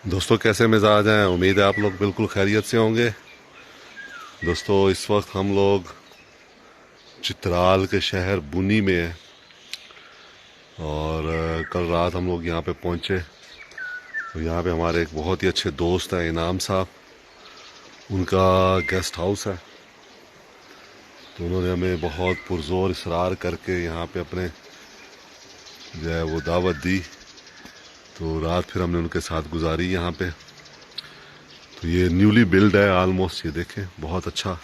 दोस्तों कैसे मिजाज हैं। उम्मीद है आप लोग बिल्कुल खैरियत से होंगे। दोस्तों इस वक्त हम लोग चित्राल के शहर बुनी में हैं और कल रात हम लोग यहाँ पे पहुँचे। तो यहाँ पे हमारे एक बहुत ही अच्छे दोस्त हैं इनाम साहब, उनका गेस्ट हाउस है। तो उन्होंने हमें बहुत पुरजोर इसरार करके यहाँ पे अपने जो है वो दावत दी। तो रात फिर हमने उनके साथ गुजारी यहाँ पे। तो ये न्यूली बिल्ड है ऑलमोस्ट, ये देखें बहुत अच्छा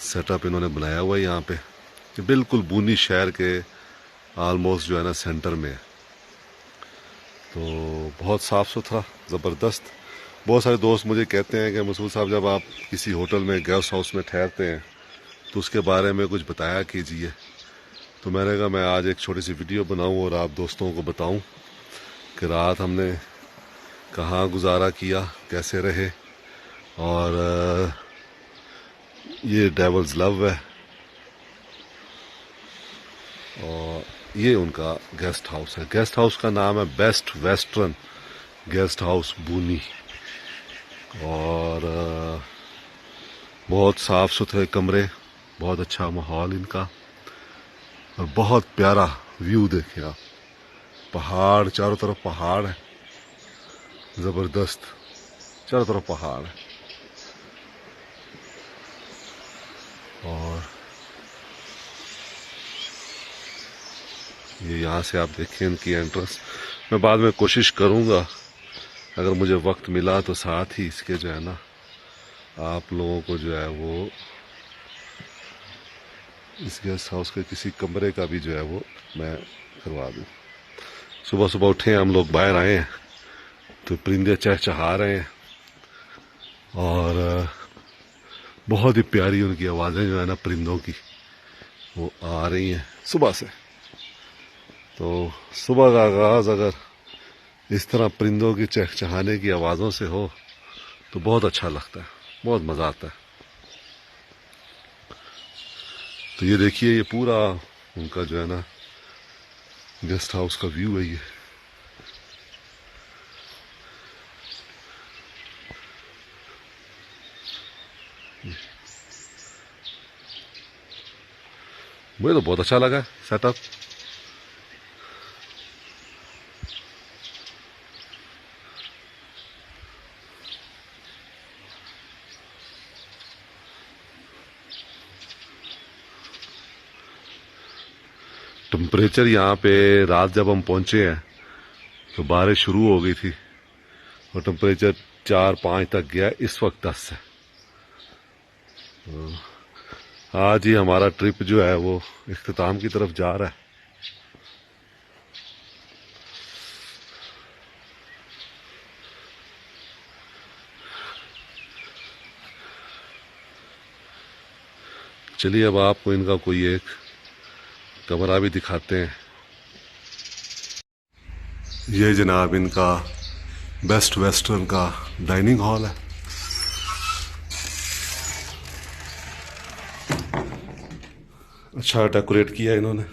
सेटअप इन्होंने बनाया हुआ है यहाँ पे। ये बिल्कुल बूनी शहर के ऑलमोस्ट जो है ना सेंटर में है। तो बहुत साफ़ सुथरा ज़बरदस्त। बहुत सारे दोस्त मुझे कहते हैं कि मसूद साहब जब आप किसी होटल में गेस्ट हाउस में ठहरते हैं तो उसके बारे में कुछ बताया कीजिए। तो मैंने कहा मैं आज एक छोटी सी वीडियो बनाऊं और आप दोस्तों को बताऊं कि रात हमने कहाँ गुजारा किया, कैसे रहे। और ये डेवल्स लव है और ये उनका गेस्ट हाउस है। गेस्ट हाउस का नाम है बेस्ट वेस्टर्न गेस्ट हाउस बूनी। और बहुत साफ़ सुथरे कमरे, बहुत अच्छा माहौल इनका और बहुत प्यारा व्यू देखिए आप। पहाड़, चारों तरफ पहाड़ है, ज़बरदस्त, चारों तरफ पहाड़ है। और ये यहाँ से आप देखें इनकी एंट्रेंस। मैं बाद में कोशिश करूँगा अगर मुझे वक्त मिला तो साथ ही इसके जो है ना आप लोगों को जो है वो इस गेस्ट हाउस के किसी कमरे का भी जो है वो मैं करवा दूँ। सुबह सुबह उठे हम लोग, बाहर आए हैं तो परिंदे चहचहा रहे हैं और बहुत ही प्यारी उनकी आवाज़ें जो है ना परिंदों की वो आ रही हैं सुबह से। तो सुबह का आगाज़ अगर इस तरह परिंदों की चहचहाने की आवाज़ों से हो तो बहुत अच्छा लगता है, बहुत मज़ा आता है। तो ये देखिए ये पूरा उनका जो है ना गेस्ट हाउस का व्यू है ये। मुझे तो बहुत अच्छा लगा सेटअप। टेम्परेचर यहाँ पे रात जब हम पहुंचे हैं तो बारिश शुरू हो गई थी और टेम्परेचर 4-5 तक गया, इस वक्त 10 है। तो आज ही हमारा ट्रिप जो है वो इख्तिताम की तरफ जा रहा है। चलिए अब आपको इनका कोई एक कमरा भी दिखाते हैं। ये जनाब इनका बेस्ट वेस्टर्न का डाइनिंग हॉल है। अच्छा डेकोरेट किया इन्होंने,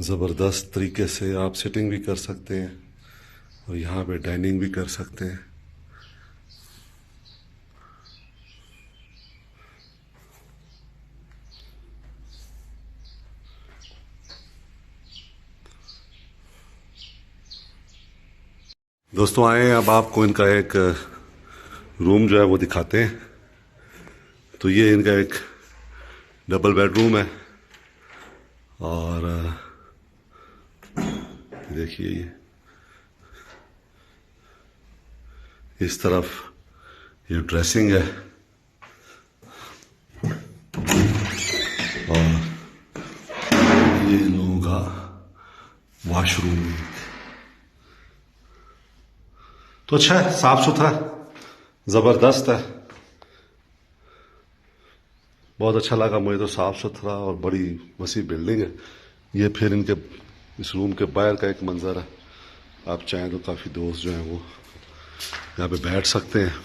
ज़बरदस्त तरीके से। आप सिटिंग भी कर सकते हैं और यहाँ पे डाइनिंग भी कर सकते हैं। दोस्तों आए, अब आपको इनका एक रूम जो है वो दिखाते हैं। तो ये इनका एक डबल बेडरूम है और देखिए ये इस तरफ ये ड्रेसिंग है और ये लोगों का वॉशरूम। तो अच्छा है, साफ सुथरा, जबरदस्त है, बहुत अच्छा लगा मुझे तो। साफ सुथरा और बड़ी वसी बिल्डिंग है। ये फिर इनके इस रूम के बाहर का एक मंजर है। आप चाहें तो काफ़ी दोस्त जो हैं वो यहाँ पे बैठ सकते हैं।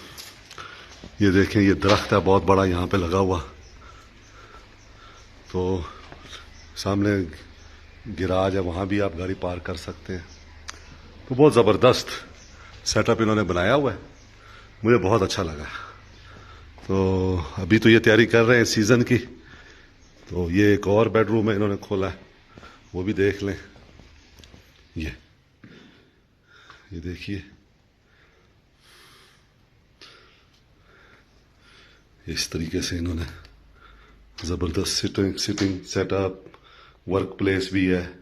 ये देखें ये दरख्त है बहुत बड़ा यहाँ पे लगा हुआ। तो सामने गिराज है, वहाँ भी आप गाड़ी पार्क कर सकते हैं। तो बहुत ज़बरदस्त सेटअप इन्होंने बनाया हुआ है, मुझे बहुत अच्छा लगा। तो अभी तो ये तैयारी कर रहे हैं सीज़न की, तो ये एक और बेडरूम है इन्होंने खोला है, वो भी देख लें। ये देखिए, इस तरीके से इन्होंने ज़बरदस्त सिटिंग सेटअप, वर्क प्लेस भी है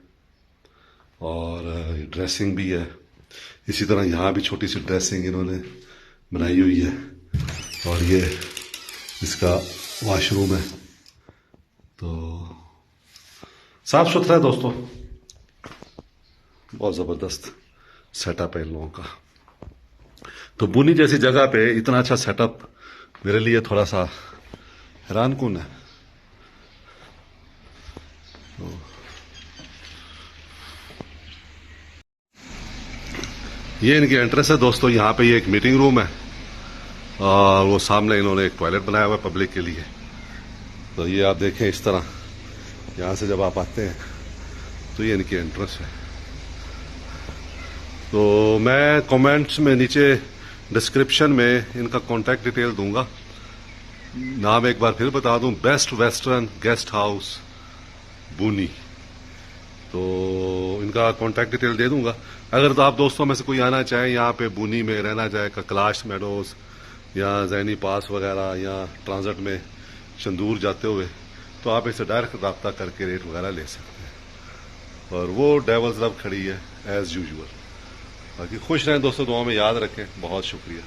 और ड्रेसिंग भी है। इसी तरह यहाँ भी छोटी सी ड्रेसिंग इन्होंने बनाई हुई है और ये इसका वॉशरूम है। तो साफ सुथरा है दोस्तों, बहुत ज़बरदस्त सेटअप है इन लोगों का। तो बुनी जैसी जगह पे इतना अच्छा सेटअप मेरे लिए थोड़ा सा हैरानकुन है। तो ये इनकी एंट्रेंस है दोस्तों। यहाँ पे ये एक मीटिंग रूम है और वो सामने इन्होंने एक टॉयलेट बनाया हुआ है पब्लिक के लिए। तो ये आप देखें इस तरह, यहाँ से जब आप आते हैं तो ये इनकी एंट्रेंस है। तो मैं कमेंट्स में नीचे डिस्क्रिप्शन में इनका कॉन्टैक्ट डिटेल दूंगा। नाम एक बार फिर बता दूं, बेस्ट वेस्टर्न गेस्ट हाउस बुनी। तो इनका कॉन्टैक्ट डिटेल दे दूंगा। अगर तो आप दोस्तों में से कोई आना चाहे यहाँ पे बुनी में, रहना चाहे कैलाश मेडोज या जैनी पास वगैरह या ट्रांजिट में चंदूर जाते हुए, तो आप इससे डायरेक्ट रब्ता करके रेट वगैरह ले सकते हैं। और वो डेवल्स लव खड़ी है एज यूजुअल। बाकी खुश रहें दोस्तों, दुआ में याद रखें। बहुत शुक्रिया।